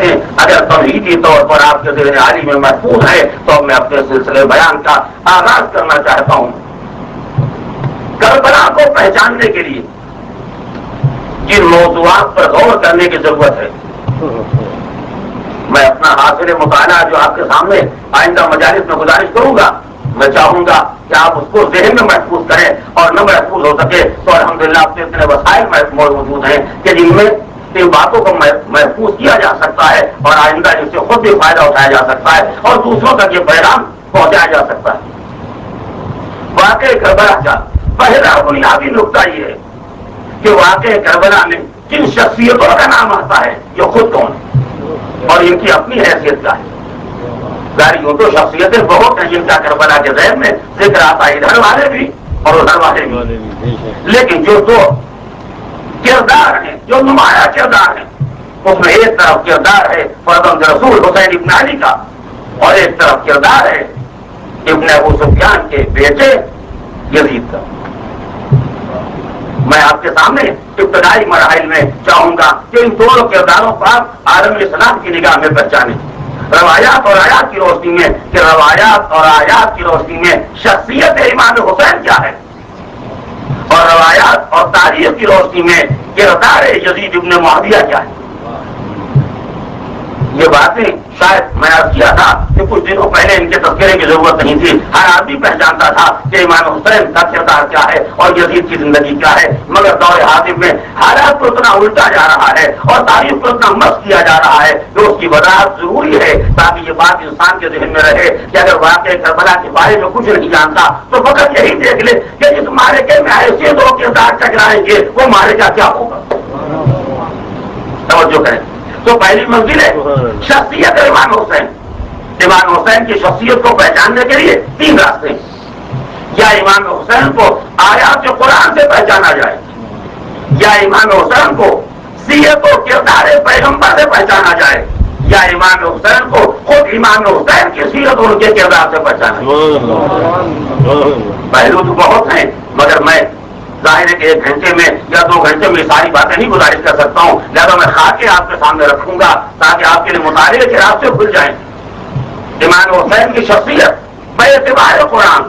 فرماتے ہیں اگر توحیدی طور پر آپ کے ذہن عالی میں محفوظ ہے تو میں اپنے سلسلے بیان کا آغاز کرنا چاہتا ہوں۔ کربلا کو پہچاننے کے لیے جن موضوعات پر غور کرنے کی ضرورت ہے، میں اپنا حاصل مطالعہ جو آپ کے سامنے آئندہ مجالس میں گزارش کروں گا، میں چاہوں گا کہ آپ اس کو ذہن میں محفوظ کریں، اور نہ محفوظ ہو سکے تو الحمدللہ آپ کے اتنے وسائل موجود ہیں کہ جن میں ان باتوں کو محفوظ کیا جا سکتا ہے اور آئندہ جس سے خود بھی فائدہ اٹھایا جا سکتا ہے اور دوسروں تک یہ پیغام پہنچایا جا سکتا ہے۔ واقعہ کربلا کا پہلا بنیادی نقطہ یہ ہے کہ واقعہ کربلا میں جن شخصیتوں کا نام آتا ہے یہ خود کون ہے اور ان کی اپنی حیثیت کیا ہے۔ یوں تو شخصیتیں بہت ہیں جن کا کربلا کے ذہن میں ذکر آتا ہے، ادھر والے بھی اور ادھر والے بھی، لیکن جو دو کردار ہیں، جو نمایاں کردار ہیں، اس میں ایک طرف کردار ہے فرزند رسول حسین ابن علی کا اور ایک طرف کردار ہے ابن ابو سفیان کے بیٹے یزید کا۔ میں آپ کے سامنے ابتدائی مراحل میں چاہوں گا کہ ان دونوں کرداروں کو آپ عالم اسلام کی نگاہ میں پہچانیں، روایات اور آیات کی روشنی میں، کہ روایات اور آیات کی روشنی میں شخصیت امام حسین کیا ہے، اور روایات اور تاریخ کی روشنی میں کردار یزید ابن معاویہ کیا ہے۔ یہ باتیں شاید میں عرض کیا تھا کہ کچھ دنوں پہلے ان کے تذکرے کی ضرورت نہیں تھی، ہر آدمی پہچانتا تھا کہ امام حسین کا کردار کیا ہے اور یزید کی زندگی کیا ہے، مگر دور حاضر میں حالات کو اتنا الٹا جا رہا ہے اور تاریخ کو اتنا مست کیا جا رہا ہے کہ اس کی وضاحت ضروری ہے تاکہ یہ بات انسان کے ذہن میں رہے کہ اگر واقعہ کربلا کے بارے میں کچھ نہیں جانتا تو فقط یہی دیکھ لے کہ جس مارکے میں ایسے دو کردار ٹکرائیں گے وہ مارکا کیا ہوگا۔ توجہ کریں، تو پہلی منزل ہے شخصیت امام حسین۔ امام حسین کی شخصیت کو پہچاننے کے لیے تین راستے ہیں، یا امام حسین کو آیات قرآن سے پہچانا جائے، یا امام حسین کو سیرت و کردار پیغمبر سے پہچانا جائے، یا امام حسین کو خود امام حسین کی سیرت اور ان کے کردار سے پہچانا جائے۔ پہلو تو بہت ہیں مگر میں ظاہر ہے کہ ایک گھنٹے میں یا 2 گھنٹے میں ساری باتیں نہیں گزارش کر سکتا ہوں، لہذا میں خاکے آپ کے سامنے رکھوں گا تاکہ آپ کے لیے مطالعے کے راستے کھل جائیں۔ امام حسین کی شخصیت بے اعتبار قرآن،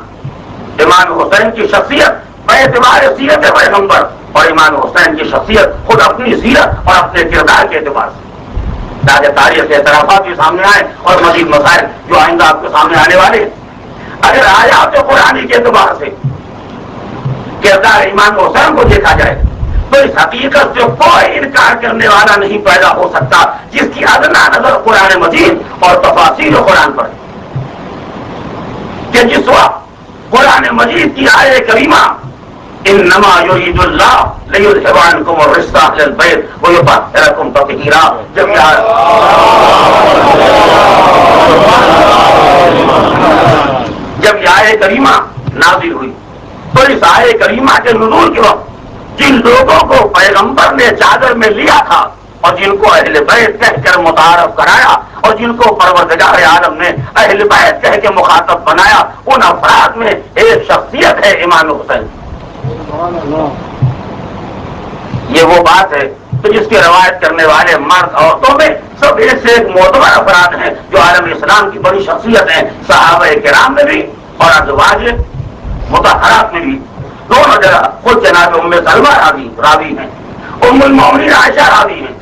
امام حسین کی شخصیت بے اعتبار سیرت پیغمبر، اور امام حسین کی شخصیت خود اپنی سیرت اور اپنے کردار کے اعتبار سے، تاکہ تاریخ کے اعترافات بھی سامنے آئے اور مزید مسائل جو آئندہ آپ کے سامنے آنے والے۔ اگر آیات قرآنی کے اعتبار سے کردار امام حسین کو دیکھا جائے تو اس حقیقت سے کوئی انکار کرنے والا نہیں پیدا ہو سکتا جس کی ادنا نظر قرآن مجید اور تفاسیر قرآن پر ہے، کہ جس وقت قرآن مجید کی آیت کریمہ انما یرید اللہ لیذھب عنکم الرجس اہل البیت ویطہرکم تطہیرا، جب یہ آیت کریمہ نازل ہوئی تو اس آیت کریمہ کے نزول کے وقت جن لوگوں کو پیغمبر نے چادر میں لیا تھا اور جن کو اہل بیت کہہ کر متعارف کرایا اور جن کو پروردگار عالم نے اہل بیت کہہ کے مخاطب بنایا، ان افراد میں ایک شخصیت ہے امام حسین۔ یہ وہ بات ہے تو جس کی روایت کرنے والے مرد عورتوں میں سب ایک سے ایک معتبر افراد ہیں جو عالم اسلام کی بڑی شخصیت ہیں، صحابہ کرام میں بھی اور ازواج مطہرات میں بھی دونوں جگہ۔ خود جناب ام سلمہ راوی ہیں، ام المؤمنین عائشہ راوی ہیں،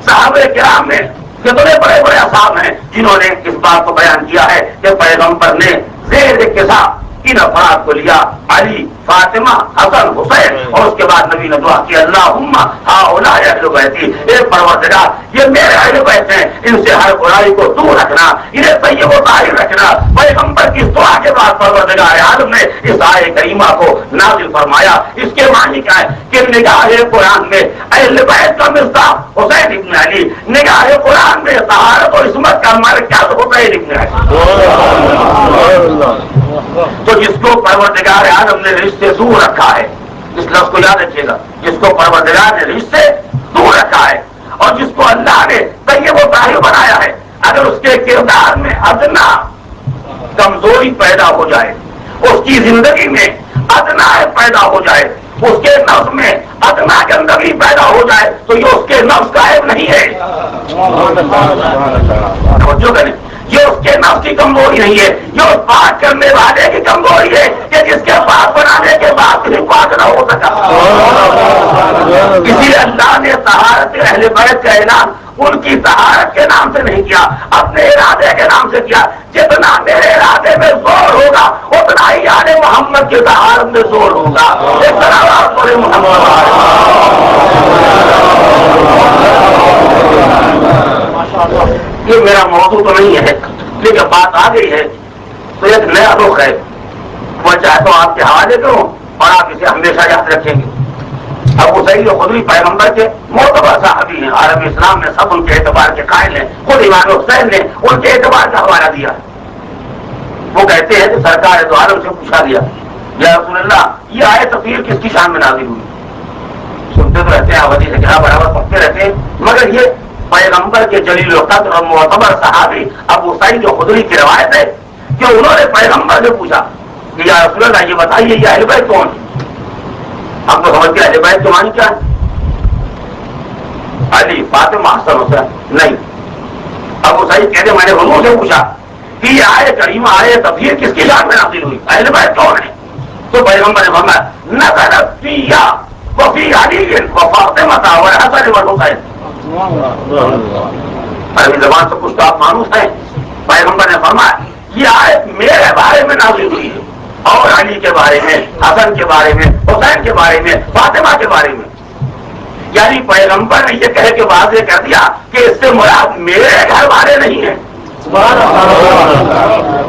صحابہ کرام میں کتنے بڑے بڑے اصحاب ہیں جنہوں نے اس بات کو بیان کیا ہے کہ پیغمبر نے زیر قصہ ان افراد کو لیا، علی، فاطمہ، حسن، حسین، اور اس کے بعد نبی نے دعا کی اللہم ہؤلاء اہل بیتی، اے پروردگار یہ میرے اہل بیت ہیں، ان سے ہر برائی کو دور رکھنا، انہیں طیب و طاہر رکھنا۔ پیغمبر کی دعا کے بعد پروردگار عالم نے اس آیت کریمہ کو نازل فرمایا۔ اس کے معنی کیا ہے کہ نگاہ قرآن میں اہل بیت کا مصداق حسین ابن علی، نگاہ قرآن میں طہارت اور عصمت کا مرکز حسین ابن علی۔ تو جس کو پروردگار عالم نے رزق سے دور رکھا ہے، اس لفظ کو یاد رکھیے گا، جس کو پروردگار نے رزق سے دور رکھا ہے اور جس کو اللہ نے طیب و طاہر بنایا ہے، اگر اس کے کردار میں ادنا کمزوری پیدا ہو جائے، اس کی زندگی میں ادنا پیدا ہو جائے، اس کے نفس میں ادنا کے اندر بھی پیدا ہو جائے تو یہ اس کے نفس کا عیب نہیں ہے، یہ اس کے نفس کی کمزوری نہیں ہے، یہ اس پاک کرنے والے کی کمزوری ہے کہ جس کے پاک بنانے کے بعد بھی پاک نہ ہو سکا۔ اسی لیے اللہ نے طہارت اہل بیت کا اعلان ان کی طہارت کے نام سے نہیں کیا، اپنے ارادے کے نام سے کیا۔ جتنا میرے ارادے میں زور ہوگا اتنا ہی آل محمد کی طہارت میں زور ہوگا۔ ایک طرح محمد یہ میرا موضوع تو نہیں ہے، لیکن بات آ گئی ہے تو ایک نیا رخ ہے، وہ چاہے تو آپ کے حوالے کروں اور آپ اسے ہمیشہ یاد رکھیں گے۔ ابو سعید خدری پیغمبر کے معتبر صحابی ہیں، عالم اسلام میں سب ان کے اعتبار کے قائل ہیں، خود امام حسین نے ان کے اعتبار کا حوالہ دیا۔ وہ کہتے ہیں کہ سرکار دو عالم سے پوچھا گیا، یا رسول اللہ یہ آیت تطہیر کس کی شان میں نازل ہوئی؟ سنتے تو رہتے ہیں، حدیث سے برابر پڑھتے رہتے ہیں، مگر یہ پیغمبر کے جلیل القدر اور معتبر صحابی ابو سعید خدری کی روایت ہے کہ انہوں نے پیغمبر سے پوچھا کہ یا رسول اللہ یہ بتائیے یہ اہل بیت کون ہے؟ ہم تو سمجھتے ہیں اہل بیت کے معنی کیا ہے؟ علی، فاطمہ، حسن، حسین؟ نہیں۔ ابو سعید کہتے میں نے حضور سے پوچھا کہ یہ آیت کریمہ آیت تطہیر کس کی شان میں نازل ہوئی؟ اہل بیت کون ہے؟ تو پیغمبر نے فرمایا نزلت فیہ وفی علی وفاطمہ والحسن والحسین۔ عربی زبان سے کچھ تو آپ مانوس ہیں۔ پیغمبر نے فرمایا یہ آیت میرے بارے میں نازل ہوئی ہے اور علی کے بارے میں، حسن کے بارے میں، حسین کے بارے میں، فاطمہ کے بارے میں۔ یعنی پیغمبر نے یہ کہہ کے واضح کر دیا کہ اس سے مراد میرے گھر والے نہیں ہیں۔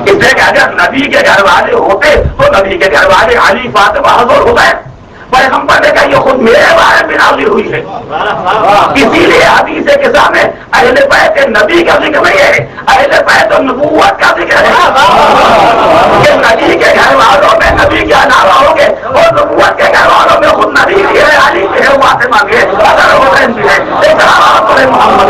اس لیے کہ اگر نبی کے گھر والے ہوتے تو نبی کے گھر والے علی، فاطمہ، حسن، حسین۔ پیغمبر نے کہا یہ خود میرے بارے میں نازل ہوئی ہے۔ اسی لیے حدیث قصہ میں اہل بیت نبی کا ذکر نہیں ہے، اہل بیت نبوت کا ذکر ہے کہ نبی کے گھر والوں میں نبی کے علاوہ ہوں گے اور نبوت کے گھر والوں میں خود نبی بھی ہے، علی بھی ہے، فاطمہ بھی ہے، حسین بھی ہے۔ محمد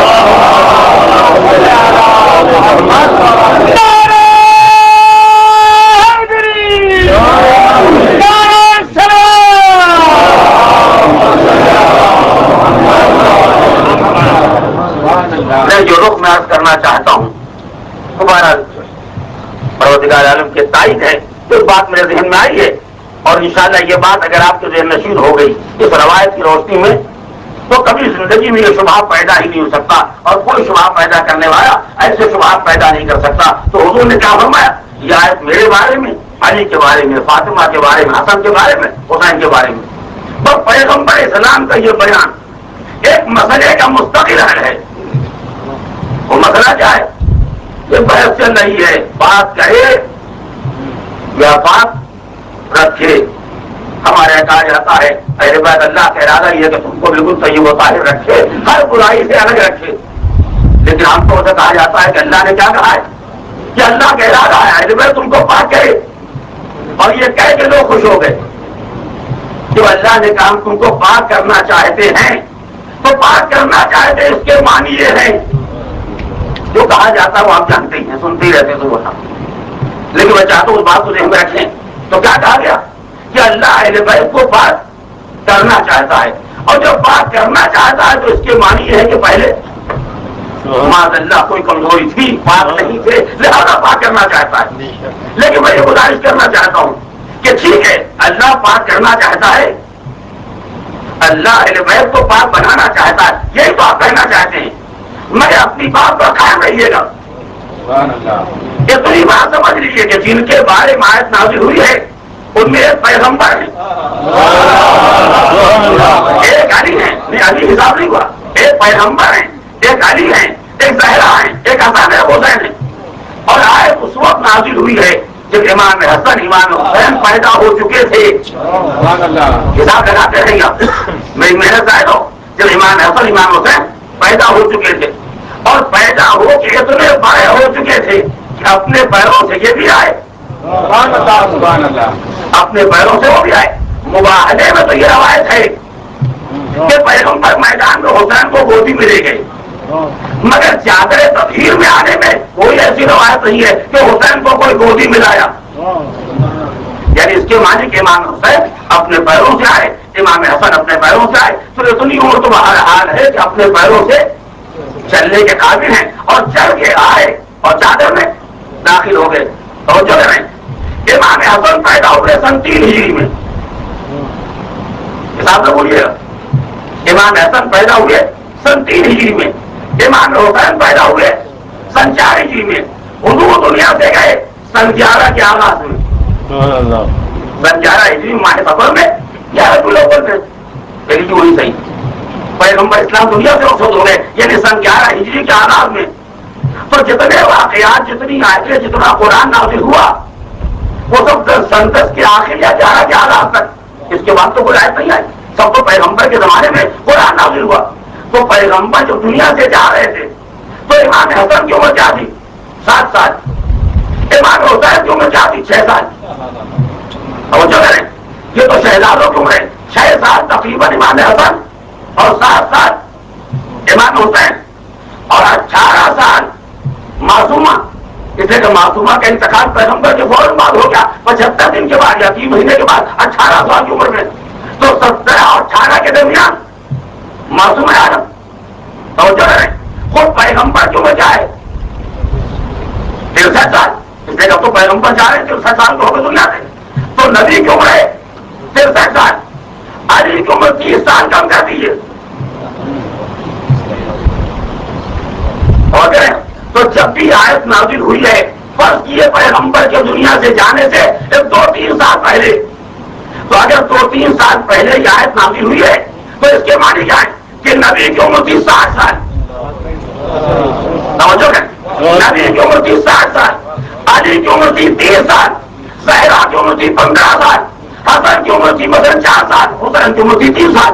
میں جو رخ میں عرض کرنا چاہتا ہوں دوبارہ پروردگار عالم کے تائید ہے، تو بات میرے ذہن میں آئی ہے اور انشاءاللہ یہ بات اگر آپ کے ذہن نشین ہو گئی اس روایت کی روشنی میں تو کبھی زندگی میں یہ شبہ پیدا ہی نہیں ہو سکتا، اور کوئی شبہ پیدا کرنے والا ایسے شبہ پیدا نہیں کر سکتا۔ تو حضور نے کیا فرمایا؟ یہ آیت میرے بارے میں، علی کے بارے میں، فاطمہ کے بارے میں، حسن کے بارے میں، حسین کے بارے میں۔ بس پیغمبر اسلام کا یہ بیان ایک مسئلے کا مستقل حل ہے۔ وہ مسئلہ کیا ہے؟ یہ بحث چل رہی ہے، بات کہے یا بات رکھے۔ ہمارے یہاں کہا جاتا ہے اہل بیت اللہ کا ارادہ یہ ہے کہ تم کو بالکل طیب و طاہر رکھے، ہر برائی سے الگ رکھے، لیکن ہم کو اسے کہا جاتا ہے کہ اللہ نے کیا کہا ہے کہ اللہ کا ارادہ ہے اہل بیت تم کو پاک کرے، اور یہ کہہ کے لوگ خوش ہو گئے۔ جو اللہ نے کہا ہم تم کو پاک کرنا چاہتے ہیں تو پاک کرنا چاہتے اس کے معنی یہ ہے جو کہا جاتا ہے وہ آپ جانتے ہی ہیں، سنتے ہی رہتے تو وہ تھا، لیکن میں چاہتا ہوں اس بات کو ذہن میں رکھیں۔ تو کیا کہا گیا کہ اللہ اہل بیت کو پاک کرنا چاہتا ہے، اور جب پاک کرنا چاہتا ہے تو اس کے معنی یہ ہے کہ پہلے معاذ اللہ کوئی کمزوری تھی، پاک نہیں تھے، لہذا پاک کرنا چاہتا ہے۔ لیکن میں یہ گزارش کرنا چاہتا ہوں کہ ٹھیک ہے اللہ پاک کرنا چاہتا ہے، اللہ اہل بیت کو پاک بنانا چاہتا ہے، یہی تو آپ کہنا چاہتے ہیں، مگر اپنی بات پر قائم رہیے گا۔ اتنی بات سمجھ لیجیے کہ جن کے بارے میں آیت نازل ہوئی ہے ان میں ایک پیغمبر ہے، ایک علی ہے، علی حساب نہیں ہوا، ایک پیغمبر ہے، ایک علی ہے، ایک زہرا ہے، ایک حسن ہے، حسین ہے۔ اور آیت اس وقت نازل ہوئی ہے جب امام حسن امام حسین پیدا ہو چکے تھے۔ حساب لگاتے رہیں گا، میری محنت ظاہر ہو، جب امام حسن امام حسین پیدا ہو چکے تھے اور پیدا ہو کے اتنے بڑے ہو چکے تھے کہ اپنے پیروں سے یہ بھی آئے، اپنے پیروں سے وہ بھی آئے۔ مباہلے میں تو یہ روایت ہے کہ پیغمبر میدان میں حسین کو گودی میں لے گئے، مگر چادر تطہیر میں آنے میں کوئی ایسی روایت نہیں ہے کہ حسین کو کوئی گودی میں لایا۔ یعنی اس کے معنی کہ امام حسین اپنے پیروں سے آئے، امام حسن اپنے پیروں سے آئے تو اتنی عمر تو حال ہے کہ اپنے پیروں سے چلنے کے قابل ہیں اور چل کے آئے اور چادر میں داخل ہو گئے. توجہ کریں، امام حسن پیدا ہوئے سن 3 ہجری میں. حساب سے بولیے گا، امام حسن پیدا ہوئے سن 3 ہجری میں، امام حسین پیدا ہوئے سن 4 ہجری میں. حضور دنیا سے گئے سن 11 کے آغاز میں. سن 11 ہجری ماہ سفر میں 11 الاول میں پہلی جو ہوئی صحیح پیغمبر اسلام دنیا سے رخصت ہو گئے، یعنی سن 11 ہجری کے آغاز میں. تو جتنے واقعات، جتنی آیتیں، جتنا قرآن نازل ہوا وہ سب سن 10 کے آخر یا 11 کے آغاز تک. اس کے بعد تو کوئی آیت نہیں آئی، سب تو پیغمبر کے زمانے میں قرآن نازل ہوا. تو پیغمبر جو دنیا سے جا رہے تھے تو امام حسن کی عمر کیا تھی؟ 7 سال. امام حسین کی عمر کیا تھی؟ 6 سال. اور جو ہے یہ تو شہزادوں کی عمر ہے. 6 سال تقریباً امام حسن اور 7 سال امام حسین اور 18 سال معصومہ. اس لیے کہ معصومہ کا انتقال پیغمبر کے فوراً بعد ہو گیا، 75 دن کے بعد یا 3 مہینے کے بعد 18 سال کی عمر میں. تو 17 اور 18 کے درمیان معصوم عالم. توجہ کریں، خود پیغمبر کی عمر کیا ہے؟ 63 سال. اس لیے کہ اب تو پیغمبر جا رہے ہیں 63 سال کو ہو گئے دنیا سے. تو نبی کی عمر ہے 63 سال. علی کی عمر 30 سال کم کر دیجیے. اور تو جب بھی آیت نازل ہوئی ہے فرض کیے پیغمبر کے دنیا سے جانے سے 2-3 سال پہلے، تو اگر 2-3 سال پہلے یہ آیت نازل ہوئی ہے تو اس کے معنی کیا ہے کہ نبی کی عمر تھی 60 سال. توجہ ہے، نبی کی عمر تھی 60 سال، علی کی عمر تھی 30 سال، زہرا کی عمر تھی 15 سال، حسن کی عمر تھی مثلا 4 سال، حسین کی عمر تھی 3 سال.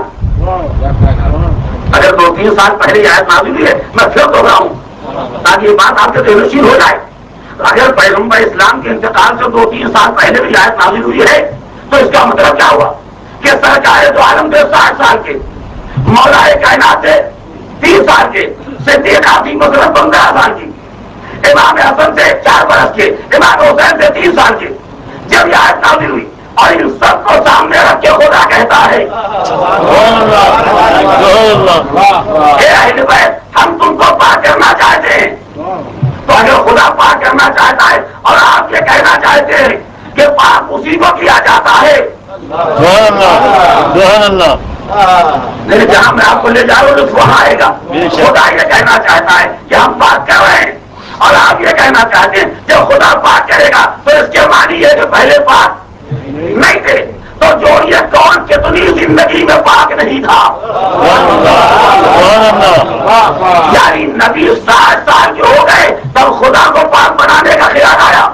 اگر 2-3 سال پہلے یہ آیت نازل ہوئی ہے، میں پھر دوہراؤں رہا ہوں تاکہ یہ بات آپ کے ذہن نشین ہو جائے. اگر پیغمبر اسلام کے انتقال سے 2-3 سال پہلے بھی آیت نازل ہوئی ہے تو اس کا مطلب کیا ہوا کہ سرکار تو عالم تھے 60 سال کے، مولا کائنات تھے 30 سال کے، صدیق تھی مثلا 15 سال کی، امام حسن سے 4 برس کے، امام حسین سے 3 سال کے. جب یہ آیت نازل ہوئی اور ان سب کو سامنے رکھ کے خدا کہتا ہے اے اہل بیت ہم تم کو پاک کرنا چاہتے ہیں. تو اگر خدا پاک کرنا چاہتا ہے اور آپ یہ کہنا چاہتے ہیں کہ پاک اسی کو کیا جاتا ہے، لیکن جہاں میں آپ کو لے جا رہا ہوں وہاں آئے گا. خدا یہ کہنا چاہتا ہے کہ ہم پاک کر رہے ہیں اور آپ یہ کہنا چاہتے ہیں کہ خدا پاک کرے گا، تو اس کے معنی یہ کہ پہلے پاک نہیں تھے. تو جو یہ کون کتنی زندگی میں پاک نہیں تھا، یعنی نبی 60 سال کے ہو گئے تب خدا کو پاک بنانے کا خیال آیا.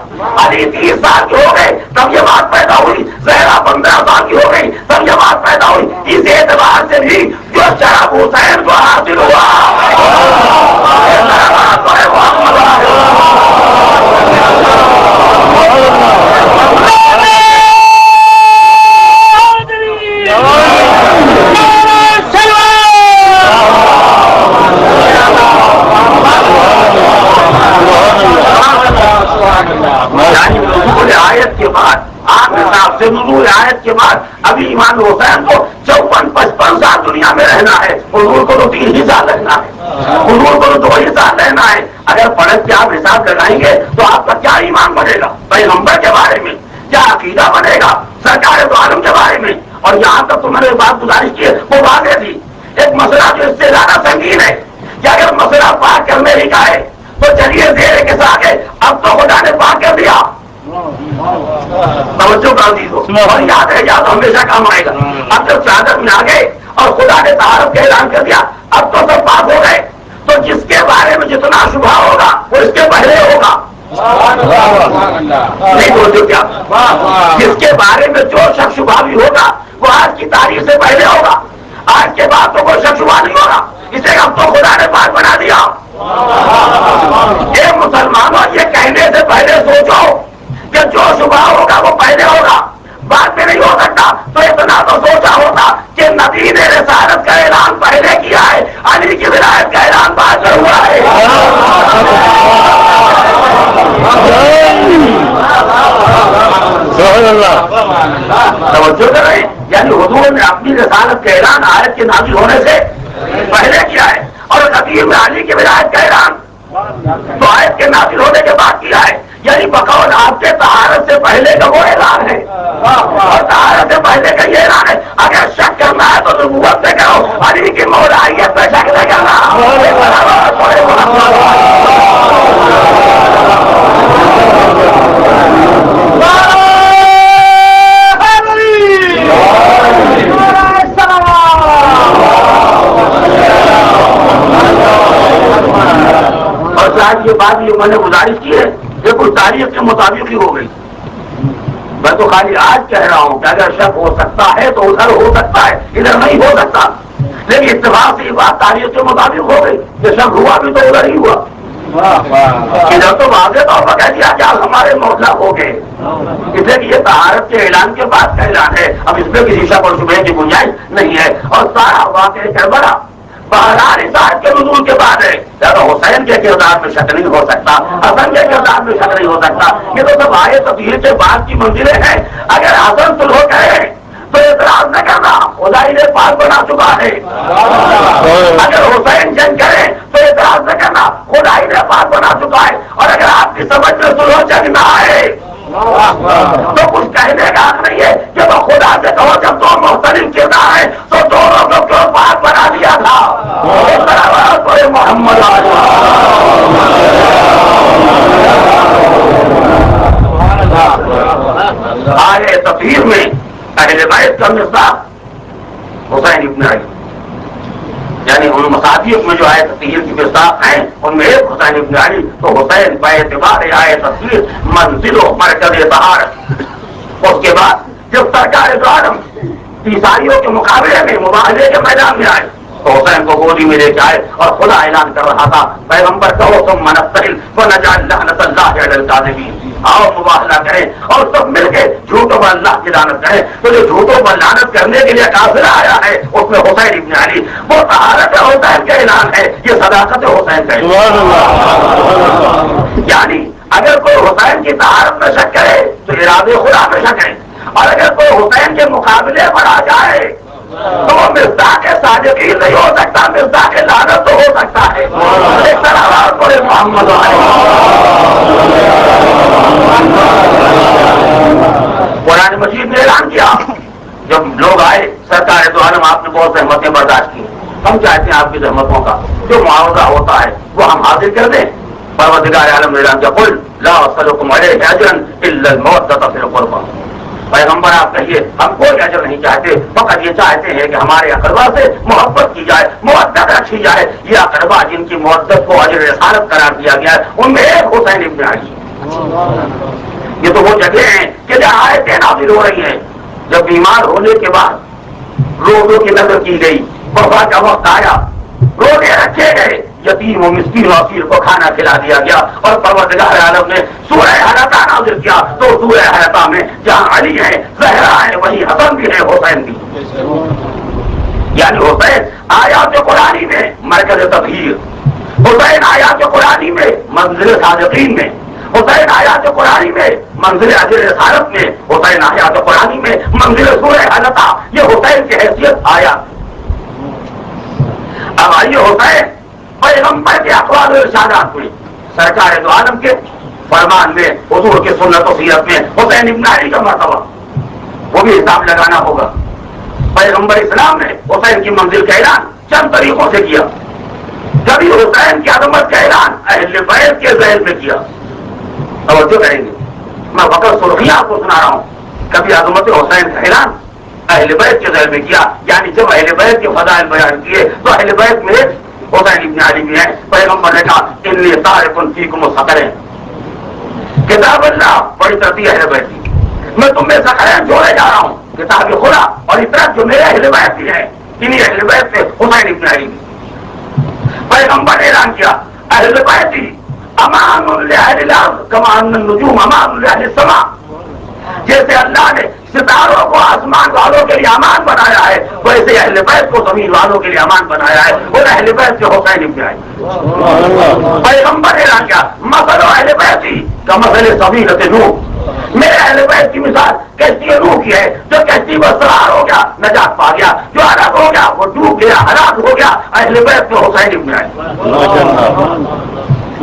علی 30 سال کے ہو گئے تب یہ بات پیدا ہوئی. زہرا 15 سال کی ہو گئی تب یہ بات پیدا ہوئی. اس اعتبار سے بھی جو شرف حسین کو حاصل ہوا آیت کے بعد آپ حساب سے نزول آیت کے بعد ابھی امام حسین کو 54-55 سال دنیا میں رہنا ہے. حضور کو تو 3 ہی سال رہنا ہے، حضور کو تو 2 ہی سال رہنا ہے. اگر پڑھ کے آپ حساب لگائیں گے تو آپ کا کیا ایمان بنے گا پیغمبر کے بارے میں، کیا عقیدہ بنے گا سرکار دو عالم کے بارے میں. اور یہاں تک تو میں نے بات گزارش کی وہ واضح تھی. ایک مسئلہ جو اس سے زیادہ سنگین ہے کہ اگر مسئلہ پاک کرنے ہی کا ہے تو چلیے زیر کے ساتھ اب تو خدا نے پاک کر دیا. توجہ کا عزیز ہو اور یاد ہے یاد ہمیشہ کام آئے گا. اب جب شہادت میں آ گئے اور خدا نے طہارت کا اعلان کر دیا اب تو سب پاک ہو گئے. تو جس کے بارے میں جتنا شبہ ہوگا وہ اس کے پہلے ہوگا. نہیں بولتے کیا؟ جس کے بارے میں جو شک شبہ بھی ہوگا وہ آج کی تاریخ سے پہلے ہوگا. آج کے بعد تو کوئی شک شبہ نہیں ہوگا. اسے اب تو خدا نے پاک بنا دیا. یہ مسلمانوں یہ کہنے سے پہلے سوچو کہ جو شبہ ہوگا وہ پہلے ہوگا، بعد میں نہیں ہو سکتا. تو اتنا تو سوچا ہوتا کہ نبی نے رسالت کا اعلان پہلے کیا ہے، علی کی ولایت کا اعلان بعد میں ہوا ہے. سبحان اللہ. توجہ کریں. یعنی حضور نے اپنی رسالت کا اعلان آیت کے نازل ہونے سے پہلے کیا ہے، اور خطیب میں علی کی ولایت کا اعلان تو آیت کے نازل ہونے کے بعد کیا ہے. یعنی بقول آپ کے طہارت سے پہلے کا وہ اعلان ہے اور طہارت سے پہلے کا یہ اعلان ہے. اگر شک کرنا ہے تو نبوت سے کرو، علی کی مولیت پہ شک نہ کرنا. اور شاید یہ بات یہ میں نے گزارش کی ہے کہ کچھ تاریخ کے مطابق ہی ہو گئی. میں تو خالی آج کہہ رہا ہوں کہ اگر شک ہو سکتا ہے تو ادھر ہو سکتا ہے، ادھر نہیں ہو سکتا. لیکن اتفاق سے یہ بات تاریخ کے مطابق ہو گئی کہ شک ہوا بھی تو ادھر ہی ہوا. ادھر تو واضح طور پر کہہ دیا کہ آپ ہمارے موضوع ہو گئے. اس لیے کہ یہ طہارت کے اعلان کے بعد کا اعلان ہے. اب اس میں کسی شک اور شبہ کی گنجائش نہیں ہے اور سارا واقعہ گڑبڑا بہرحال اس آیت کے نزول کے بعد ہے. زیادہ حسین کے کردار میں شک نہیں ہو سکتا، حسن کے کردار میں شک نہیں ہو سکتا. یہ تو سب آئے تطہیر کے بعد کی منزلیں ہیں. اگر حسن سلو کرے تو اعتراض نہ کرنا، خدائی نے پاک بنا چکا ہے. اگر حسین جنگ کرے تو اعتراض نہ کرنا، خدائی نے پاک بنا چکا ہے. اور اگر آپ کی سمجھ میں سلو جنگ نہ آئے تو کچھ کہنے کا حق نہیں ہے کہ وہ خدا سے کہو جب دو مختلف کردار ہیں تو دونوں کو کیوں پاک بنا دیا تھا. کوئی محمد آئے تطہیر میں اہل بیت کا مصداق حسین ابن علی، یعنی ان مصادیق میں جو آئے تطہیر کی مصداق ہیں ان میں ایک حسین ابن علی. تو حسین با اعتبار آئے تطہیر منزل و مرکز طہارت. اس کے بعد جب سرکار دو عالم عیسائیوں کے مقابلے میں مباہلے کے میدان میں آئے تو حسین کو گودی میں لے کے آئے اور خدا اعلان کر رہا تھا پیغمبر کہو تم منستحل ونجعل لعنت اللہ علی الکاذبین. آؤ مباہلہ کریں اور سب مل کے جھوٹوں پر اللہ کی لعنت کریں. تو جو جھوٹوں پر لعنت کرنے کے لیے قافلہ آیا ہے اس میں حسین ابن علی، وہ طہارت حسین کا اعلان ہے، یہ صداقت حسین کا اعلان. یعنی اگر کوئی حسین کی طہارت میں شک کرے تو ارادے خدا میں شک ہے، اور اگر کوئی حسین کے مقابلے پر آ جائے تو وہ مصداق صادقین نہیں ہو سکتا، مصداق لعنت تو ہو سکتا ہے. ایک طرح کوئی محمد قرآن مجید نے اعلان کیا. جب لوگ آئے سرکار دو عالم آپ نے بہت زحمتیں برداشت کی، ہم چاہتے ہیں آپ کی زحمتوں کا جو معاوضہ ہوتا ہے وہ ہم حاصل کر دیں. پروردگار عالم نے اعلان کیا قل لا اسألکم علیہ اجرا الا المودۃ فی القربى. پیغمبر آپ کہیے ہم کوئی اجر نہیں چاہتے، فقط یہ چاہتے ہیں کہ ہمارے اقربا سے محبت کی جائے، مودت رکھی جائے. یہ اقربا جن کی مودت کو اجر رسالت قرار دیا گیا ہے ان میں ایک حسین ابن علی. یہ تو وہ جگہ ہیں کہ جہاں آیتیں نازل ہو رہی ہیں. جب بیمار ہونے کے بعد روزوں کی نظر کی گئی، وفا کا وقت آیا، روزے رکھے گئے، یتیم و مسکین و اسیر کو کھانا کھلا دیا گیا اور پروردگار عالم نے سورہ حلقہ نازل کیا. تو سورہ حلقہ میں جہاں علی ہے، زہرا ہے، وہی حسن بھی ہے، حسین بھی. یعنی حسین آیات قرآنی میں مرکز تطہیر، حسین آیات قرآنی میں منزل صادقین میں، حسین آیات قرآنی میں منزل اجر رسالت میں، حسین آیات قرآنی میں منزل سورہ حلقہ. یہ حسین کی حیثیت آیا. اب آئیے حسین پیغمبر کے اقوال و ارشادات میں، سرکار دو عالم کے فرمان میں، حضور کی سنت و سیرت میں حسین ابن علی کا مرتبہ وہ بھی حساب لگانا ہوگا. پیغمبر اسلام نے حسین کی منزل کا اعلان چند طریقوں سے کیا. کبھی حسین کی عظمت کا اعلان اہل بیت کے ذہن میں کیا. توجہ کریں گے، میں وقت سرخیاں آپ کو سنا رہا ہوں. کبھی عظمت حسین کا اعلان اہل بیت کے ذہن میں کیا. یعنی جب اہل بیت کے فضائل بیان کیے تو اہل بیت میں حسین ابن علی بھی ہیں. پیغمبر نے کہا انی تارک فیکم الثقلین، کتاب اللہ بڑی ترتیب اہل بیت کی، میں تم میں ثقلین جوڑے جا رہا ہوں، کتاب خدا اور اطراف جو میرے اہل بیت بھی ہیں، انہی اہل بیت سے حسین ابن علی بھی. پیغمبر نے اعلان کیا اہل بیتی امان لأہل الارض کما ان النجوم امان لأہل السماء. جیسے اللہ نے ستاروں کو آسمان والوں کے لیے امان بنایا ہے، ویسے اہل بیت کو زمین والوں کے لیے امان بنایا ہے، اور اہل بیت سے حسین ابن علی. پیغمبر نے اعلان کیا مثل اہل بیتی کمثل سفینۃ نوح، میرے اہل بیت کی مثال کشتی نوح کی ہے، جو کشتی پر سوار ہو گیا نجات پا گیا، جو ہلاک ہو گیا وہ ڈوب گیا، ہلاک ہو گیا۔ اہل بیت میں حسین ابن علی،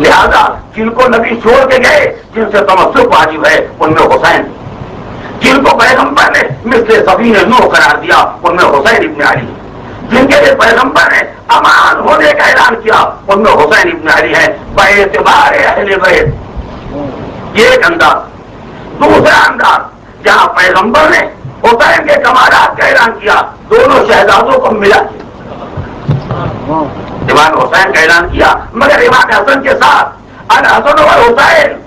لہذا جن کو نبی چھوڑ کے گئے، جن سے تمسک واجب ہے ان میں حسین، جن کو پیغمبر نے مثل سفینہ نوح قرار دیا ان میں حسین ابن علی، جن کے لیے پیغمبر نے امان ہونے کا اعلان کیا ان میں حسین ابن علی ہے۔ باعتبار اہل بیت یہ ایک انداز۔ دوسرا انداز جہاں پیغمبر نے حسین کے کمالات کا اعلان کیا، دونوں شہزادوں کو ملا امام حسین کا اعلان کیا، مگر امام حسن کے ساتھ الحسن والحسین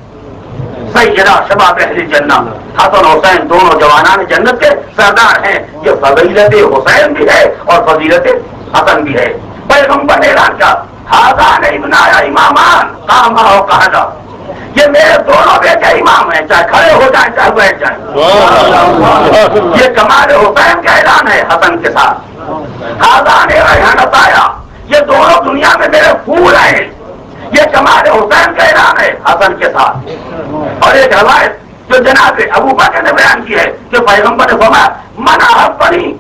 سیدہ شباب اہل جنہ، حسن حسین دونوں جوانان جنت کے سردار ہیں۔ یہ فضیلت حسین بھی ہے اور فضیلت حسن بھی ہے۔ پیغمبر نے اعلان کیا ہذان ابنایا امامان قاما و قعدا، یہ میرے دونوں بیٹے امام ہیں، چاہے کھڑے ہو جائیں چاہے بیٹھ جائیں۔ یہ کمال حسین کا اعلان ہے حسن کے ساتھ۔ ہذان ریحانتایا، یہ دونوں دنیا میں میرے پھول ہیں، یہ کمال حسین کا اعلان ہے حسن کے ساتھ۔ اور ایک روایت جو جناب ابو بکر نے بیان کی ہے کہ پیغمبر نے فرمایا من احبنی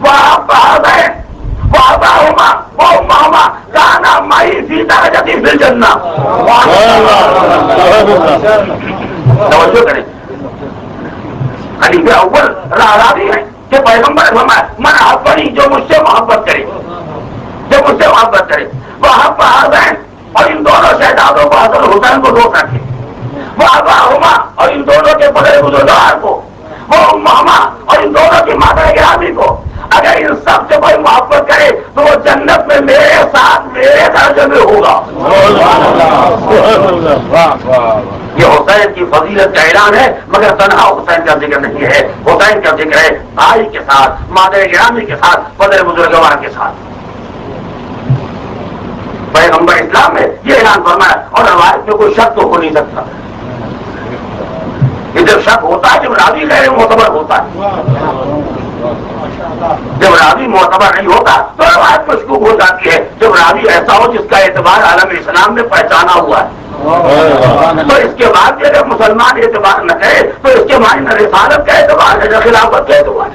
واحب حسین واباہما وامہما کانا معی فی درجتی فی الجنہ۔ توجہ کریں، خلیفہ اول راوی ہے کہ پیغمبر نے فرمایا من احبنی، جو مجھ سے محبت کرے، جو مجھ سے محبت کرے، وحب حسین، اور ان دونوں شہزادوں کو حسن حسین کو دوست رکھے، وہ اباہما، اور ان دونوں کے بڑے بزرگوار کو، وہ امہما، اور ان دونوں کی مادر گرامی کو، اگر ان سب سے کوئی محبت کرے تو وہ جنت میں میرے ساتھ میرے درجے میں ہوگا۔ یہ حسین کی فضیلت کا اعلان ہے، مگر تنہا حسین کا ذکر نہیں ہے، حسین کا ذکر ہے بھائی کے ساتھ، مادر گرامی کے ساتھ، بڑے بزرگوار کے ساتھ۔ پیغمبر اسلام میں یہ اعلان فرمایا، اور روایت میں کوئی شک تو ہو نہیں سکتا۔ جب شک ہوتا ہے جب راوی غیر معتبر ہوتا ہے، جب راوی معتبر نہیں ہوتا تو روایت مشکوک ہو جاتی ہے۔ جب راوی ایسا ہو جس کا اعتبار عالم اسلام نے پہچانا ہوا ہے، تو اس کے بعد بھی اگر مسلمان اعتبار نہ کرے تو اس کے معنی نہ رسالت کا اعتبار ہے نہ خلافت کا اعتبار۔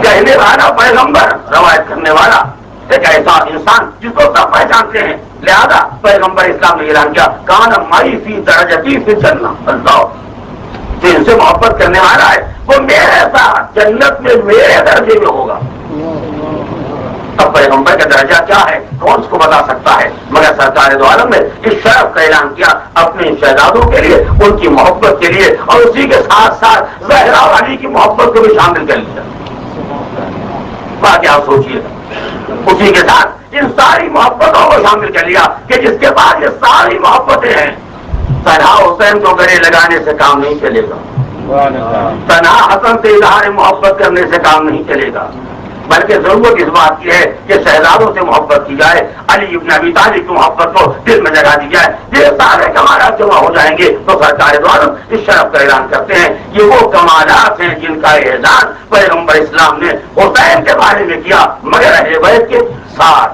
کہنے والا پیغمبر، روایت کرنے والا ایک ایسا انسان جس کو سب پہچانتے ہیں، لہذا پیغمبر اسلام نے اعلان کیا کان معی فی درجتی فی الجنہ۔ اللہ جو ان سے محبت کرنے والا ہے وہ میرے ساتھ جنت میں میرے درجے میں ہوگا۔ اب پیغمبر کا درجہ کیا ہے کون اس کو بتا سکتا ہے، مگر سرکار دو عالم نے اس شرف کا اعلان کیا اپنے شہزادوں کے لیے، ان کی محبت کے لیے، اور اسی کے ساتھ ساتھ زہرا اور علی کی محبت کو بھی شامل کر لیا۔ باقی آپ سوچیے، اسی کے ساتھ ان ساری محبتوں کو شامل کر لیا کہ جس کے بعد یہ ساری محبتیں ہیں، تنہا حسین کو گلے لگانے سے کام نہیں چلے گا، تنہا حسن سے اظہار محبت کرنے سے کام نہیں چلے گا، بلکہ ضرورت اس بات کی ہے کہ شہزادوں سے محبت کی جائے، علی ابن ابی طالب کی محبت کو دل میں جگہ دی جائے۔ یہ سارے کمالات جمع ہو جائیں گے تو سرکار دو عالم اس شرف کا اعلان کرتے ہیں۔ یہ وہ کمالات ہیں جن کا اعلان پیغمبر اسلام نے حسین کے بارے میں کیا، مگر اہل بیت کے ساتھ،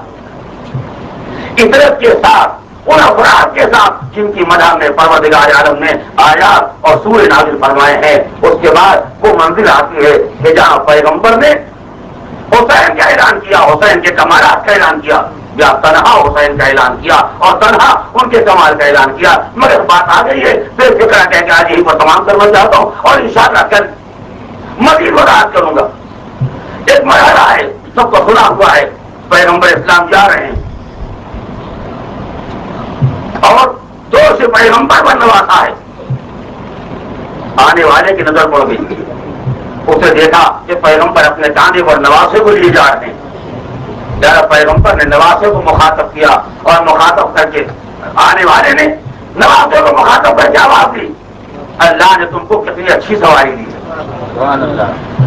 عطرت کے ساتھ، ان افراد کے ساتھ جن کی مدح میں پروردگار عالم نے آیات اور سورہ نازل فرمائے ہیں۔ اس کے بعد وہ منزل آتی ہے کہ جہاں پیغمبر نے حسین کا اعلان کیا، حسین کے کمالات کا اعلان کیا، یا تنہا حسین کا اعلان کیا اور تنہا ان کے کمال کا اعلان کیا۔ مگر بات آ گئی ہے، بے فکر کہہ کے آج یہی پر تمام کرنا چاہتا ہوں اور انشاءاللہ کل مزید وضاحت کروں گا۔ ایک مرحلہ ہے، سب کو سنا ہوا ہے، پیغمبر اسلام جا رہے ہیں اور دو سے پیغمبر پر نواسا ہے، آنے والے کی نظر پڑ گئی، اسے دیکھا کہ پیغمبر اپنے کاندھے پر نواسے کو لیے جا رہے ہیں۔ جب پیغمبر نے نواسے کو مخاطب کیا اور مخاطب کر کے آنے والے نے نواسے کو مخاطب کر کے آواز دی، اللہ نے تم کو کتنی اچھی سواری دی ہے،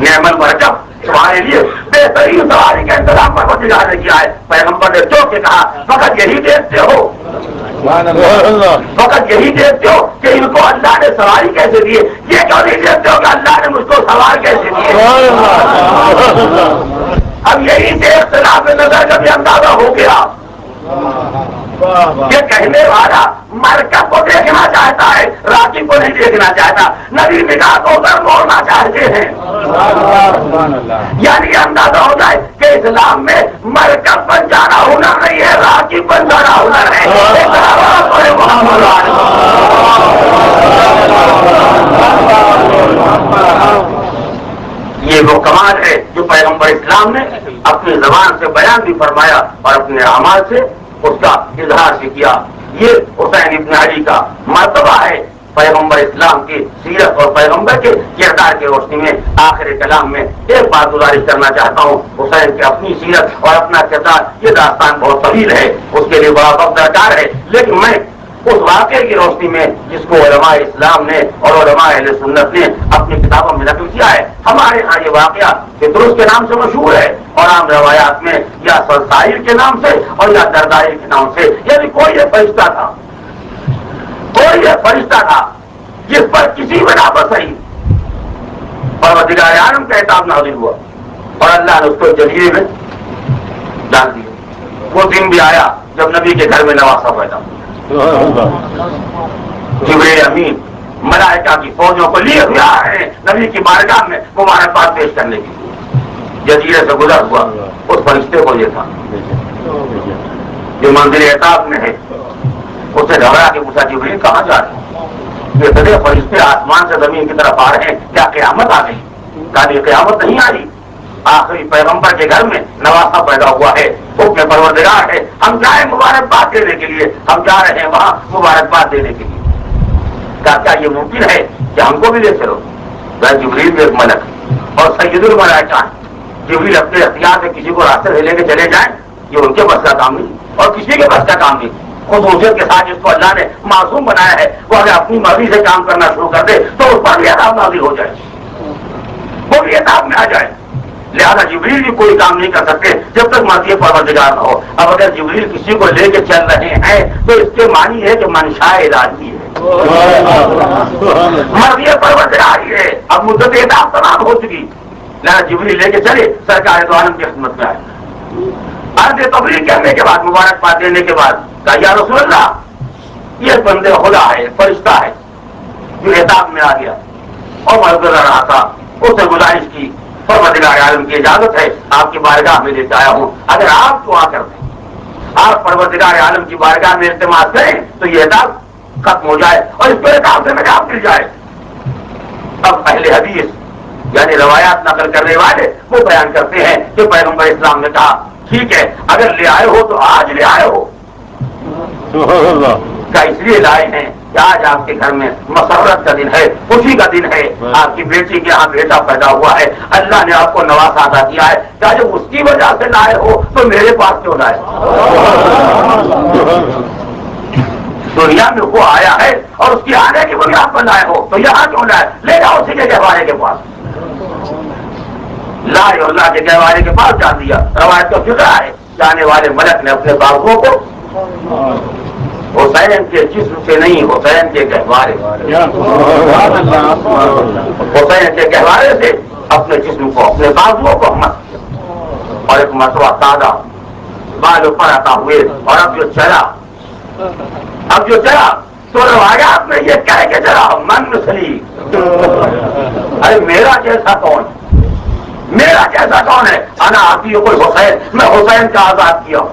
نعم المرکب، تمہارے لیے بہترین سواری کا انتظام پروردگار نے کیا ہے۔ پیغمبر نے چوک کے کہا فقط یہی دیکھتے ہو، فقط یہی دیکھتے ہو کہ ان کو اللہ نے سواری کیسے دیے، یہ کیوں نہیں دیکھتے ہو کہ اللہ نے مجھ کو سوار کیسے دیے؟ اب یہی سے اختلاف نظر کا بھی اندازہ ہو گیا یہ کہنے والا مرکب کو دیکھنا چاہتا ہے، راکب کو نہیں دیکھنا چاہتا. نبی نگاہ کو ادھر موڑنا چاہتے ہیں. یعنی اندازہ ہو جائے کہ اسلام میں مرکب بن جانا ہنر نہیں ہے، راکب بن جانا ہنر ہے. یہ وہ کمال ہے جو پیغمبر اسلام نے اپنی زبان سے بیان بھی فرمایا اور اپنے اعمال سے اس کا اظہار بھی کیا. یہ حسین ابن علی کا مرتبہ ہے پیغمبر اسلام کی سیرت اور پیغمبر کے کردار کی روشنی میں. آخر کلام میں ایک بات گزارش کرنا چاہتا ہوں. حسین کی اپنی سیرت اور اپنا کردار یہ داستان بہت طویل ہے، اس کے لیے بڑا وقت درکار ہے، لیکن میں اس واقعے کی روشنی میں جس کو علماء اسلام نے اور علماء اہل سنت نے اپنی کتابوں میں نقل کیا ہے. ہمارے ہاں یہ واقعہ پطرس کے نام سے مشہور ہے اور عام روایات میں یا سلسائل کے نام سے اور یا دردائل کے نام سے. یعنی کوئی ایک فرشتہ تھا، کوئی ایک فرشتہ تھا جس پر کسی بنا پر صحیح پروردگار عالم کا عتاب نازل ہوا اور اللہ نے اس کو جزیرے میں ڈال دیا. وہ دن بھی آیا جب نبی کے گھر میں نواسا پیدا ہوا. جبریل امین ملائکہ کی فوجوں کو لیے ہوئے ہیں نبی کی بارگاہ میں مبارکباد پیش کرنے کے لیے. جزیرے سے گزر ہوا اس فرشتے کو یہ تھا جو منزل عتاب میں ہے. اس سے گھبرا کے پوچھا جبریل کہاں جا رہے ہیں؟ یہ سارے فرشتے آسمان سے زمین کی طرف آ رہے ہیں، کیا قیامت آ گئی؟ کہا یہ قیامت نہیں آ رہی، آخری پیغمبر کے گھر میں نواسا پیدا ہوا ہے، حکم پروردگار ہے، ہم جائیں مبارکباد دینے کے لیے، ہم جا رہے ہیں وہاں مبارکباد دینے کے لیے. کہا کیا یہ ممکن ہے کہ ہم کو بھی لے چلو؟ جبریل بھی ایک ملک اور سید الملائکہ ہیں. جبریل اپنے اختیار سے کسی کو راستے سے لے کے چلے جائیں یہ ان کے بس کا کام نہیں اور کسی کے بس کا کام نہیں. خصوصیت کے ساتھ جس کو اللہ نے معصوم بنایا ہے وہ اگر اپنی مرضی سے کام کرنا شروع کر دے تو اس پر بھی عذاب نازل ہو جائے، وہ بھی عذاب میں آ جائے. لہذا جبریل بھی کوئی کام نہیں کر سکتے جب تک مرضی پروردگار نہ ہو. اب اگر جبریل کسی کو لے کے چل رہے ہیں تو اس کے معنی ہے کہ منشاء الہی ہے، مرضی پروردگار ہی ہے. اب مدت عتاب تمام ہو چکی، لہذا جبریل لے کے چلے سرکار دو عالم کی خدمت میں آئے. عرض تبلیغ کرنے کے بعد مبارکباد دینے کے بعد کہا یا رسول اللہ یہ بندے خدا ہے، فرشتہ ہے جو عتاب میں آ گیا اور میں گزر رہا تھا. اس سے گزارش کی پروردگار عالم کی اجازت ہے آپ کی بارگاہ میں لے کے آیا ہوں، اگر آپ دعا کر دیں، آپ پروردگار عالم کی بارگاہ میں التماس کریں تو یہ عذاب ختم ہو جائے اور اس پہ عذاب سے نجات مل جائے. اب اہل حدیث یعنی روایات نقل کرنے والے وہ بیان کرتے ہیں کہ پیغمبر اسلام نے کہا ٹھیک ہے اگر لے آئے ہو تو آج لے آئے ہو. کیا اس لیے لائے ہیں کہ آج آپ کے گھر میں مسرت کا دن ہے، خوشی کا دن ہے، آپ کی بیٹی کے یہاں بیٹا پیدا ہوا ہے، اللہ نے آپ کو نواسا عطا کیا ہے. کیا جب اس کی وجہ سے لائے ہو تو میرے پاس کیوں لائے؟ دنیا میں وہ آیا ہے اور اس کی آنے کی بنیاد پر لائے ہو تو یہاں کیوں لائے؟ لے جاؤ اسی کے گہوارے کے پاس. لائے اور اللہ کے گہوارے کے پاس جان دیا. روایت تو فکر ہے جانے والے ملک نے اپنے بابوں کو حسین کے جسم سے نہیں حسین کے گہوارے، حسین کے گہوارے سے اپنے جسم کو اپنے بازوؤں کو مت کیا اور ایک مرتبہ تازہ بال اوپر آتا ہوئے. اور اب جو چلا تو روایات میں یہ کہہ کے چلا من مسلی، ارے میرا جیسا کون، میرا جیسا کون ہے؟ انا آتی ہے کوئی حسین، میں حسین کا آزاد کیا ہوں،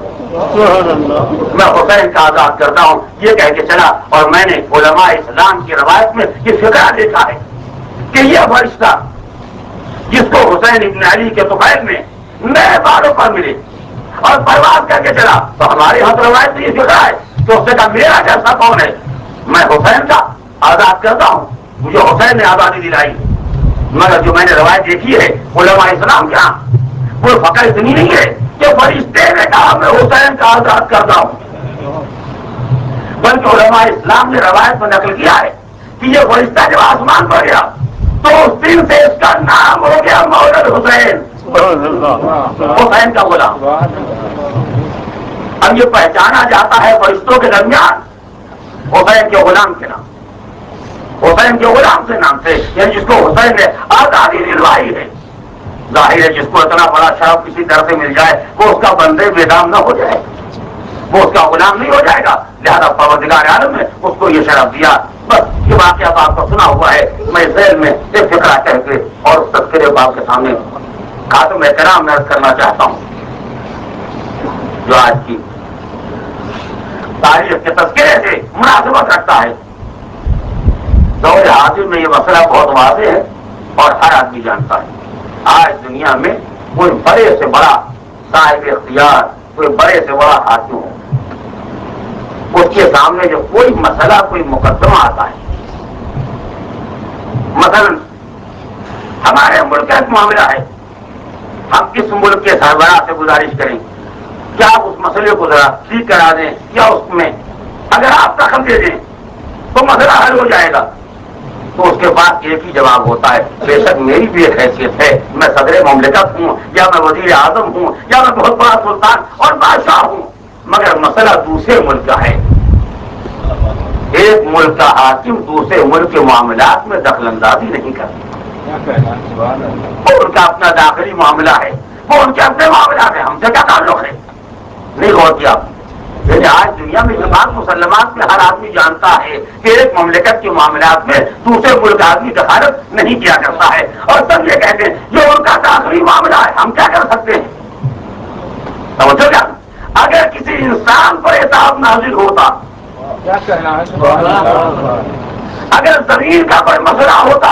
میں حسین کا آزاد کرتا ہوں. یہ کہہ کے چلا. اور میں نے علماء اسلام کی روایت میں یہ فقرہ دیکھا ہے کہ یہ فرشتہ جس کو حسین ابن علی کے طفیل میں نئے بالوں پر ملے اور پرواز کر کے چلا تو ہمارے یہاں روایت میں یہ فقرہ ہے کہ اس نے کہا میرا جیسا کون ہے، میں حسین کا آزاد کرتا ہوں، مجھے حسین نے آزادی دلائی. مگر جو میں نے روایت دیکھی ہے علماء اسلام کے ہاں وہ فقر اتنی نہیں ہے کہ فرشتے نے کہا میں حسین کا آزاد کرتا ہوں، بلکہ علماء اسلام نے روایت میں نقل کیا ہے کہ یہ فرشتہ جب آسمان پر گیا تو اس دن سے اس کا نام ہو گیا مولد حسین، حسین کا غلام. اب یہ پہچانا جاتا ہے فرشتوں کے درمیان حسین کے غلام کے نام، حسین کے غلام سے نام سے، یعنی جس کو حسین نے آزادی دلوائی ہے. ظاہر ہے جس کو اتنا بڑا شرف کسی طرح سے مل جائے وہ اس کا بندے بے دام نہ ہو جائے. وہ اس کا غلام نہیں ہو جائے گا. لہذا پروردگار عالم نے اس کو یہ شرف دیا. بس یہ واقعہ آپ کو سنا ہوا ہے. میں ذیل میں ایک فقرہ کہہ کے اور اس تذکرے باپ کے سامنے خاتم احترام عرض کرنا چاہتا ہوں. جو آج کی تاریخ کے تذکرے سے مناسبت رکھتا ہے. دور حاضر میں یہ مسئلہ بہت واضح ہے اور ہر آدمی جانتا ہے. آج دنیا میں کوئی بڑے سے بڑا صاحب اختیار، کوئی بڑے سے بڑا حاکم ہو، اس کے سامنے جو کوئی مسئلہ، کوئی مقدمہ آتا ہے، مثلا ہمارے ملک کا ایک معاملہ ہے، ہم کس ملک کے سربراہ سے گزارش کریں کیا اس مسئلے کو ذرا ٹھیک کرا دیں یا اس میں اگر آپ دخل دے دیں تو مسئلہ حل ہو جائے گا. تو اس کے بعد ایک ہی جواب ہوتا ہے، بے شک میری بھی ایک حیثیت ہے، میں صدر مملکت ہوں یا میں وزیر اعظم ہوں یا میں بہت بڑا سلطان اور بادشاہ ہوں، مگر مسئلہ دوسرے ملک کا ہے. ایک ملک کا حاکم دوسرے ملک کے معاملات میں دخل اندازی نہیں کرتا. وہ ان کا اپنا داخلی معاملہ ہے، وہ ان کے اپنے معاملات ہیں، ہم سے کیا تعلق ہے. نہیں غور کیا. لیکن آج دنیا میں یہ بات مسلمات میں ہر آدمی جانتا ہے کہ ایک مملکت کے معاملات میں دوسرے ملک آدمی دخالت نہیں کیا کرتا ہے، اور سب یہ کہتے ہیں یہ ان کا داخلی معاملہ ہے، ہم کیا کر سکتے ہیں. سمجھو کیا؟ اگر کسی انسان پر عتاب نازل ہوتا، اگر زمین کا کوئی مسئلہ ہوتا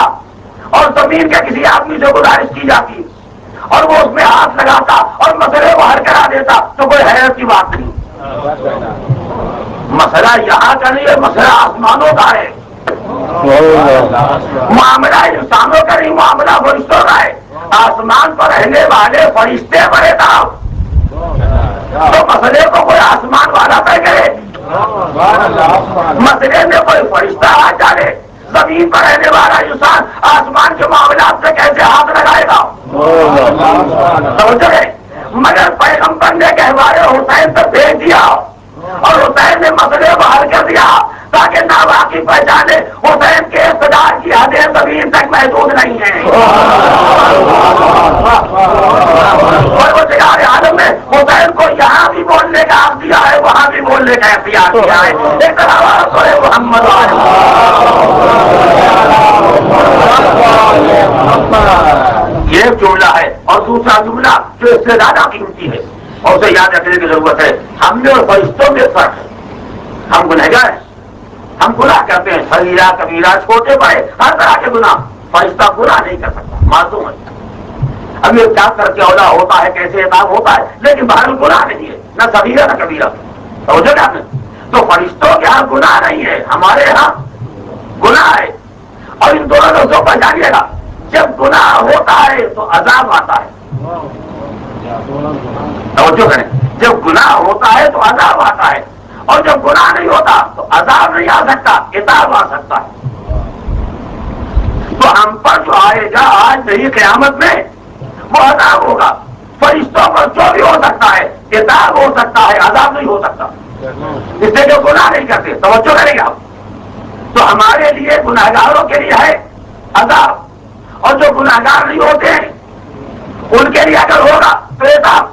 اور زمین کے کسی آدمی سے گزارش کی جاتی اور وہ اس میں ہاتھ لگاتا اور مسئلے کو حل کرا دیتا تو کوئی حیرت کی بات نہیں. مسئلہ یہاں کا نہیں ہے، مسئلہ آسمانوں کا ہے. معاملہ انسانوں کا نہیں، معاملہ فرشتوں کا ہے. آسمان پر رہنے والے فرشتے بڑے تھا، تو مسئلے کو کوئی آسمان والا طے کرے، مسئلے میں کوئی فرشتہ آ جائے. زمین پر رہنے والا انسان آسمان کے معاملات سے کیسے ہاتھ لگائے گا. سمجھ گئے؟ مگر پیغمبر نے کہوائے حسین تک بھیج دیا اور حسین نے مسئلے کو حل کر دیا تاکہ ناواقف پہچانے حسین کے اقتدار کی حدیں زمین تک محدود نہیں ہیں. اور وہ تجار عالم نے حسین کو یہاں بھی بولنے کا حق دیا ہے، وہاں بھی بولنے کا اختیار دیا ہے. ایک محمد یہ جملہ ہے. اور دوسرا جملہ جو اس سے زیادہ قیمتی ہے اور اسے یاد رکھنے کی ضرورت ہے، ہم نے اور فرشتوں میں فرق ہے. ہم گنہگار ہیں، ہم گناہ کرتے ہیں، صغیرہ کبیرہ چھوٹے بڑے ہر طرح کے گناہ. فرشتہ گناہ نہیں کر سکتا، معصوم ہے. اب یہ کیا کر کے اولا ہوتا ہے، کیسے عذاب ہوتا ہے، لیکن باہر گناہ نہیں ہے، نہ صغیرہ نہ کبیرہ. سمجھو نا آپ نے؟ تو فرشتوں کے ہاں گناہ نہیں ہے، ہمارے ہاں گناہ ہے. اور ان دونوں کو جو پہچانیے گا، جب گناہ ہوتا ہے تو عذاب آتا ہے. توجہ کریں، جب گناہ ہوتا ہے تو عذاب آتا ہے، اور جب گناہ نہیں ہوتا تو عذاب نہیں آ سکتا، عتاب آ سکتا ہے. تو ہم پر جو آئے گا آج نہیں قیامت میں وہ عذاب ہوگا. فرشتوں پر جو بھی ہو سکتا ہے، عتاب ہو سکتا ہے، عذاب نہیں ہو سکتا. اس سے جو گناہ نہیں کرتے، توجہ کریں گے آپ. تو ہمارے لیے گناہگاروں کے لیے ہے عذاب، اور جو گناہگار نہیں ہوتے ہیں ان کے لیے اگر ہوگا تو عذاب.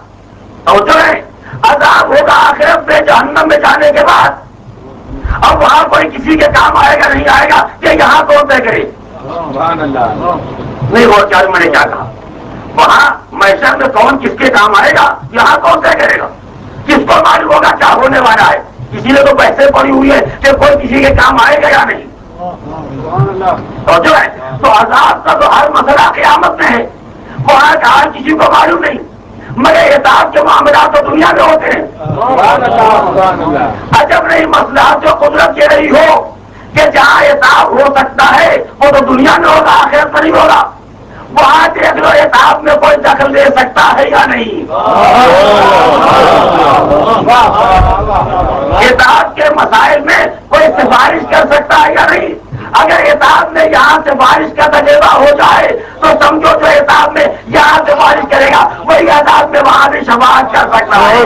توجہ ہے، عذاب ہوگا آخرت میں جہنم میں جانے کے بعد. اب وہاں کوئی کسی کے کام آئے گا نہیں آئے گا کہ یہاں کون طے کرے. نہیں وہ کیا میں نے کیا کہا، وہاں محشر میں کون کس کے کام آئے گا یہاں کون طے کرے گا. کس کو معلوم ہوگا کیا ہونے والا ہے. کسی نے تو پیسے پڑی ہوئی ہے کہ کوئی کسی کے کام آئے گا یا نہیں. توجہ ہے. تو عذاب کا تو ہر مسئلہ قیامت میں ہے، وہاں کا ہر کسی کو معلوم نہیں. مگر عذاب کے معاملات تو دنیا میں ہوتے ہیں. عجب نہیں مسئلہ جو قدرت کے رہی ہو کہ جہاں عذاب ہو سکتا ہے وہ تو دنیا میں ہوگا، آخرت میں نہیں ہوگا. وہاں دیکھ لو عذاب میں کوئی دخل دے سکتا ہے یا نہیں. عذاب کے مسائل میں کوئی سفارش کر سکتا ہے یا نہیں. اگر عذاب میں یہاں سے بارش کا تجربہ ہو جائے تو سمجھو جو عذاب میں یہاں سے بارش کرے گا وہی عذاب میں وہاں بھی شفاعت کر سکتا ہے.